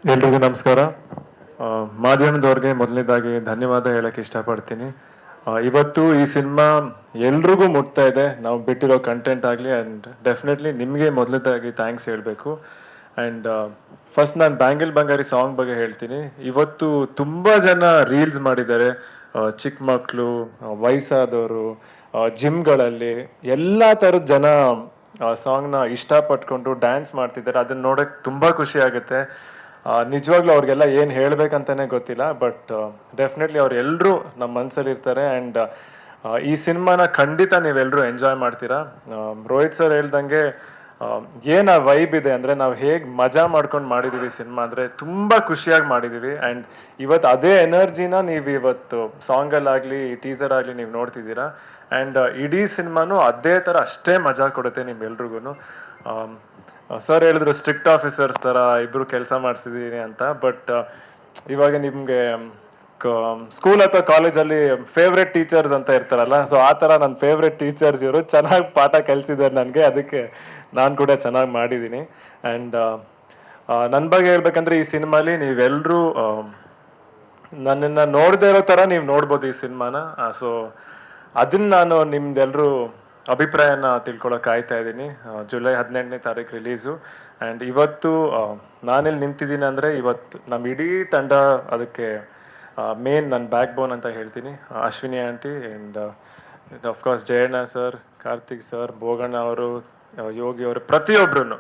ಎಲ್ರಿಗೂ ನಮಸ್ಕಾರ. ಮಾಧ್ಯಮದವ್ರಿಗೆ ಮೊದಲನೇದಾಗಿ ಧನ್ಯವಾದ ಹೇಳಕ್ಕೆ ಇಷ್ಟಪಡ್ತೀನಿ. ಇವತ್ತು ಈ ಸಿನಿಮಾ ಎಲ್ರಿಗೂ ಮುಟ್ತಾ ಇದೆ, ನಾವು ಬಿಟ್ಟಿರೋ ಕಂಟೆಂಟ್ ಆಗಲಿ. ಆ್ಯಂಡ್ ಡೆಫಿನೆಟ್ಲಿ ನಿಮಗೆ ಮೊದಲನೇದಾಗಿ ಥ್ಯಾಂಕ್ಸ್ ಹೇಳಬೇಕು. ಆ್ಯಂಡ್ ಫಸ್ಟ್ ನಾನು ಬ್ಯಾಂಗಲ್ ಬಂಗಾರಿ ಸಾಂಗ್ ಬಗ್ಗೆ ಹೇಳ್ತೀನಿ. ಇವತ್ತು ತುಂಬ ಜನ ರೀಲ್ಸ್ ಮಾಡಿದ್ದಾರೆ, ಚಿಕ್ಕ ಮಕ್ಕಳು, ವಯಸ್ಸಾದವರು, ಜಿಮ್ಗಳಲ್ಲಿ ಎಲ್ಲ ಥರದ ಜನ ಸಾಂಗ್ನ ಇಷ್ಟಪಟ್ಕೊಂಡು ಡ್ಯಾನ್ಸ್ ಮಾಡ್ತಿದ್ದಾರೆ. ಅದನ್ನು ನೋಡೋಕ್ಕೆ ತುಂಬ ಖುಷಿ ಆಗುತ್ತೆ. ನಿಜವಾಗ್ಲೂ ಅವ್ರಿಗೆಲ್ಲ ಏನು ಹೇಳಬೇಕಂತಲೇ ಗೊತ್ತಿಲ್ಲ. ಬಟ್ ಡೆಫಿನೆಟ್ಲಿ ಅವ್ರು ಎಲ್ಲರೂ ನಮ್ಮ ಮನಸ್ಸಲ್ಲಿ ಇರ್ತಾರೆ. ಆ್ಯಂಡ್ ಈ ಸಿನಿಮಾನ ಖಂಡಿತ ನೀವೆಲ್ಲರೂ ಎಂಜಾಯ್ ಮಾಡ್ತೀರಾ. ರೋಹಿತ್ ಸರ್ ಹೇಳ್ದಂಗೆ ಏನು ವೈಬ್ ಇದೆ ಅಂದರೆ, ನಾವು ಹೇಗೆ ಮಜಾ ಮಾಡ್ಕೊಂಡು ಮಾಡಿದ್ದೀವಿ ಸಿನಿಮಾ ಅಂದರೆ ತುಂಬ ಖುಷಿಯಾಗಿ ಮಾಡಿದ್ದೀವಿ. ಆ್ಯಂಡ್ ಇವತ್ತು ಅದೇ ಎನರ್ಜಿನ ನೀವು ಇವತ್ತು ಸಾಂಗಲ್ಲಾಗಲಿ ಟೀಸರ್ ಆಗಲಿ ನೀವು ನೋಡ್ತಿದ್ದೀರಾ. ಆ್ಯಂಡ್ ಇಡೀ ಸಿನಿಮಾನು ಅದೇ ಥರ ಅಷ್ಟೇ ಮಜಾ ಕೊಡುತ್ತೆ ನಿಮ್ಮೆಲ್ರಿಗೂ. ಸರ್ ಹೇಳಿದ್ರು ಸ್ಟ್ರಿಕ್ಟ್ ಆಫೀಸರ್ಸ್ ಥರ ಇಬ್ಬರು ಕೆಲಸ ಮಾಡಿಸಿದ್ದೀನಿ ಅಂತ. ಬಟ್ ಇವಾಗ ನಿಮಗೆ ಸ್ಕೂಲ್ ಅಥವಾ ಕಾಲೇಜಲ್ಲಿ ಫೇವ್ರೆಟ್ ಟೀಚರ್ಸ್ ಅಂತ ಇರ್ತಾರಲ್ಲ, ಸೊ ಆ ಥರ ನನ್ನ ಫೇವ್ರೆಟ್ ಟೀಚರ್ಸ್ ಇವರು ಚೆನ್ನಾಗಿ ಪಾಠ ಕಲಿಸಿದ್ದಾರೆ ನನಗೆ. ಅದಕ್ಕೆ ನಾನು ಕೂಡ ಚೆನ್ನಾಗಿ ಮಾಡಿದ್ದೀನಿ. ಆ್ಯಂಡ್ ನನ್ನ ಬಗ್ಗೆ ಹೇಳ್ಬೇಕಂದ್ರೆ, ಈ ಸಿನಿಮಾಲಿ ನೀವೆಲ್ಲರೂ ನನ್ನನ್ನು ನೋಡದೇ ಇರೋ ಥರ ನೀವು ನೋಡ್ಬೋದು ಈ ಸಿನಿಮಾನ. ಸೊ ಅದನ್ನು ನಾನು ನಿಮ್ದೆಲ್ಲರೂ ಅಭಿಪ್ರಾಯನ ತಿಳ್ಕೊಳಕ್ಕೆ ಕಾಯ್ತಾ ಇದ್ದೀನಿ. ಜುಲೈ 18ನೇ ತಾರೀಕು ರಿಲೀಸು. ಆ್ಯಂಡ್ ಇವತ್ತು ನಾನೆಲ್ಲಿ ನಿಂತಿದ್ದೀನಿ ಅಂದರೆ, ಇವತ್ತು ನಮ್ಮ ಇಡೀ ತಂಡ ಅದಕ್ಕೆ ಮೇನ್ ನನ್ನ ಬ್ಯಾಕ್ ಬೋನ್ ಅಂತ ಹೇಳ್ತೀನಿ. Ashwini aunty and of course Jayanna sir, Karthik sir, Boganna ಅವರು, ಯೋಗಿ ಅವರು, ಪ್ರತಿಯೊಬ್ಬರೂ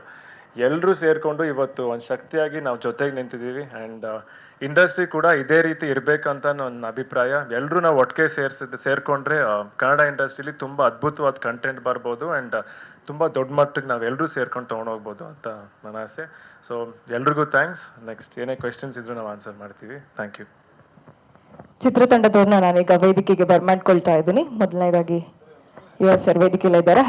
ಎಲ್ಲರೂ ಸೇರಿಕೊಂಡು ಇವತ್ತು ಒಂದು ಶಕ್ತಿಯಾಗಿ ನಾವು ಜೊತೆಗೆ ನಿಂತಿದ್ದೀವಿ. ಆ್ಯಂಡ್ ಇಂಡಸ್ಟ್ರಿ ಕೂಡ ಇದೇ ರೀತಿ ಇರಬೇಕಂತ ನನ್ನ ಅಭಿಪ್ರಾಯ. ಎಲ್ಲರೂ ನಾವು ಒಟ್ಟಿಗೆ ಸೇರಿಕೊಂಡ್ರೆ ಕನ್ನಡ ಇಂಡಸ್ಟ್ರಿಲಿ ತುಂಬ ಅದ್ಭುತವಾದ ಕಂಟೆಂಟ್ ಬರ್ಬೋದು. ಆ್ಯಂಡ್ ತುಂಬ ದೊಡ್ಡ ಮಟ್ಟಿಗೆ ನಾವು ಎಲ್ಲರೂ ಸೇರ್ಕೊಂಡು ತೊಗೊಂಡೋಗ್ಬೋದು ಅಂತ ನನ್ನ ಆಸೆ. ಸೊ ಎಲ್ರಿಗೂ ಥ್ಯಾಂಕ್ಸ್. ನೆಕ್ಸ್ಟ್ ಏನೇ ಕ್ವೆಶನ್ಸ್ ಇದ್ರೂ ನಾವು ಆನ್ಸರ್ ಮಾಡ್ತೀವಿ. Thank you. ಚಿತ್ರತಂಡದವ್ರನ್ನ ನಾನೀಗ ವೇದಿಕೆಗೆ ಬರ್ಮಾಡ್ಕೊಳ್ತಾ ಇದ್ದೀನಿ. ಮೊದಲನೇದಾಗಿ ಯುವ ಸರ್ ವೇದಿಕೆಯಲ್ಲಿದ್ದಾರೆ.